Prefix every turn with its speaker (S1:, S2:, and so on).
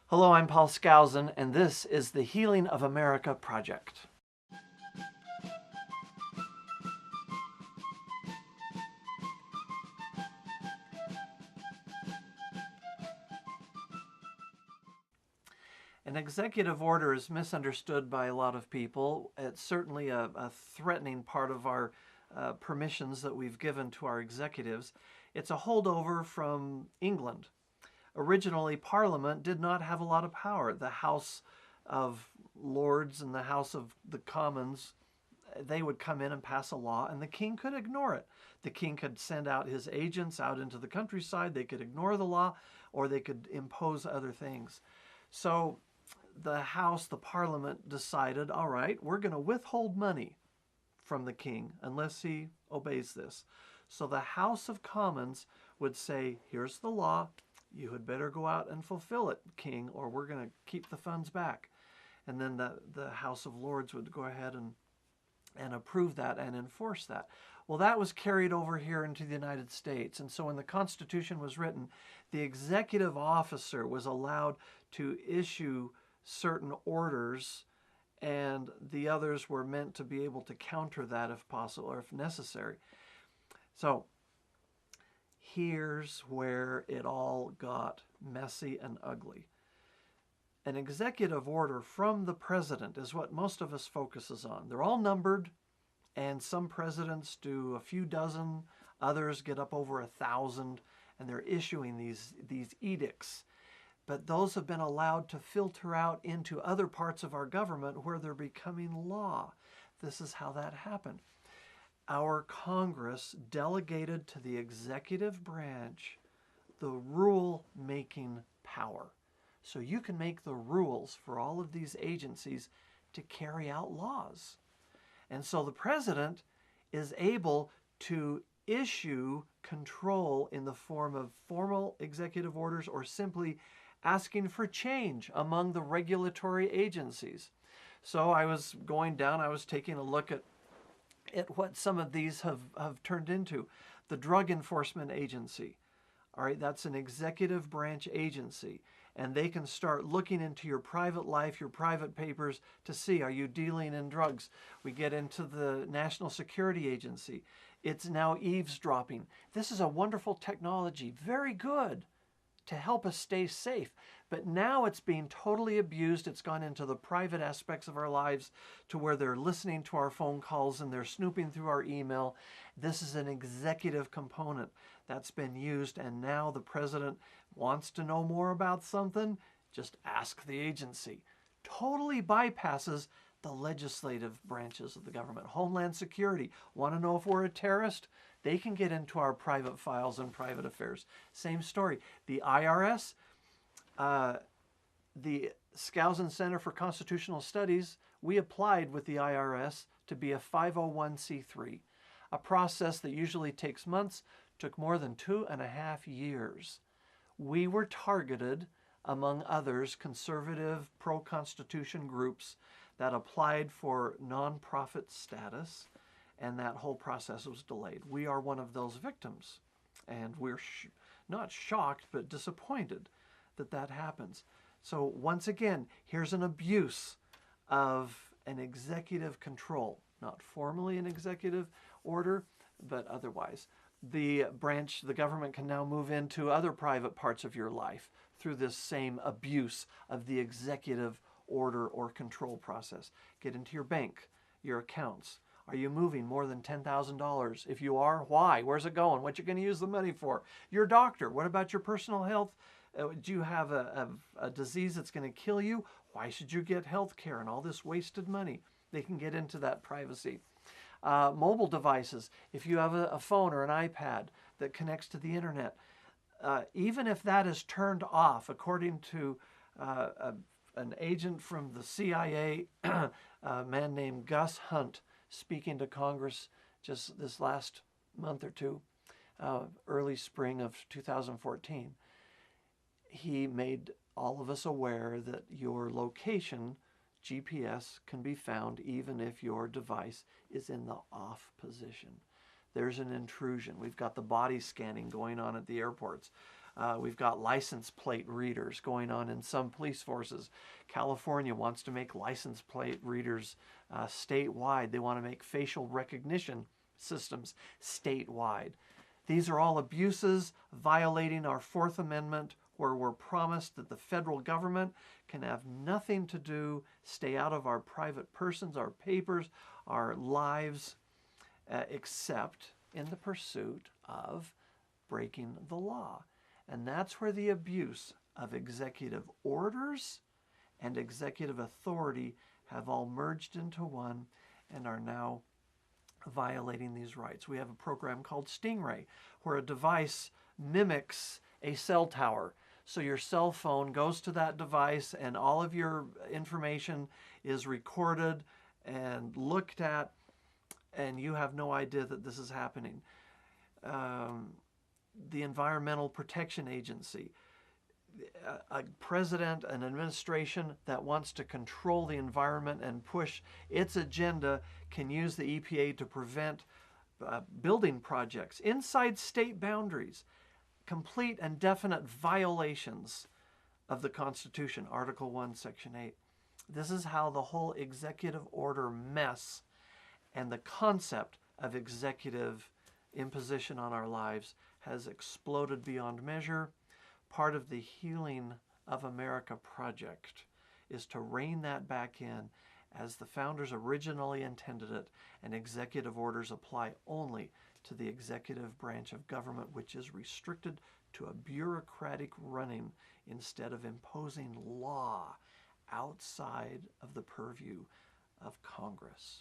S1: Hello, I'm Paul Skousen, and this is the Healing of America Project. An executive order is misunderstood by a lot of people. It's certainly a threatening part of our permissions that we've given to our executives. It's a holdover from England. Originally, Parliament did not have a lot of power. The House of Lords and the House of the Commons, they would come in and pass a law, and the king could ignore it. The king could send out his agents out into the countryside. They could ignore the law, or they could impose other things. So the House, the Parliament, decided, all right, we're going to withhold money from the king unless he obeys this. So the House of Commons would say, here's the law. You had better go out and fulfill it, king, or we're going to keep the funds back. And then the House of Lords would go ahead and approve that and enforce that. Well, that was carried over here into the United States. And so when the Constitution was written, the executive officer was allowed to issue certain orders, and the others were meant to be able to counter that if possible or if necessary. So here's where it all got messy and ugly. An executive order from the president is what most of us focuses on. They're all numbered, and some presidents do a few dozen, others get up over 1,000, and they're issuing these edicts. But those have been allowed to filter out into other parts of our government where they're becoming law. This is how that happened. Our Congress delegated to the executive branch the rule-making power. So you can make the rules for all of these agencies to carry out laws. And so the president is able to issue control in the form of formal executive orders or simply asking for change among the regulatory agencies. So I was going down, I was taking a look at what some of these have turned into. The Drug Enforcement Agency, all right, that's an executive branch agency, and they can start looking into your private life, your private papers to see, are you dealing in drugs? We get into the National Security Agency. It's now eavesdropping. This is a wonderful technology, very good to help us stay safe. But now it's being totally abused. It's gone into the private aspects of our lives to where they're listening to our phone calls and they're snooping through our email. This is an executive component that's been used, and now the president wants to know more about something, just ask the agency. Totally bypasses the legislative branches of the government. Homeland Security, want to know if we're a terrorist? They can get into our private files and private affairs. Same story. The IRS, the Skousen Center for Constitutional Studies, we applied with the IRS to be a 501c3. A process that usually takes months took more than 2.5 years. We were targeted, among others, conservative pro-Constitution groups that applied for nonprofit status, and that whole process was delayed. We are one of those victims, and we're not shocked, but disappointed that that happens. So once again, here's an abuse of an executive control, not formally an executive order, but otherwise. The government can now move into other private parts of your life through this same abuse of the executive order or control process. Get into your bank, your accounts. Are you moving more than $10,000? If you are, why? Where's it going? What you going to use the money for? Your doctor. What about your personal health? Do you have a disease that's going to kill you? Why should you get health care and all this wasted money? They can get into that privacy. Mobile devices. If you have a phone or an iPad that connects to the internet, even if that is turned off, according to an agent from the CIA, a man named Gus Hunt, speaking to Congress just this last month or two, early spring of 2014, he made all of us aware that your location, GPS, can be found even if your device is in the off position. There's an intrusion. We've got the body scanning going on at the airports. We've got license plate readers going on in some police forces. California wants to make license plate readers statewide. They want to make facial recognition systems statewide. These are all abuses violating our Fourth Amendment, where we're promised that the federal government can have nothing to do, stay out of our private persons, our papers, our lives, except in the pursuit of breaking the law. And that's where the abuse of executive orders and executive authority have all merged into one and are now violating these rights. We have a program called Stingray, where a device mimics a cell tower. So your cell phone goes to that device and all of your information is recorded and looked at, and you have no idea that this is happening. The Environmental Protection Agency, a president, an administration that wants to control the environment and push its agenda can use the EPA to prevent building projects inside state boundaries, complete and definite violations of the Constitution, Article 1, Section 8. This is how the whole executive order mess and the concept of executive imposition on our lives has exploded beyond measure. Part of the Healing of America project is to rein that back in as the founders originally intended it, and executive orders apply only to the executive branch of government, which is restricted to a bureaucratic running instead of imposing law outside of the purview of Congress.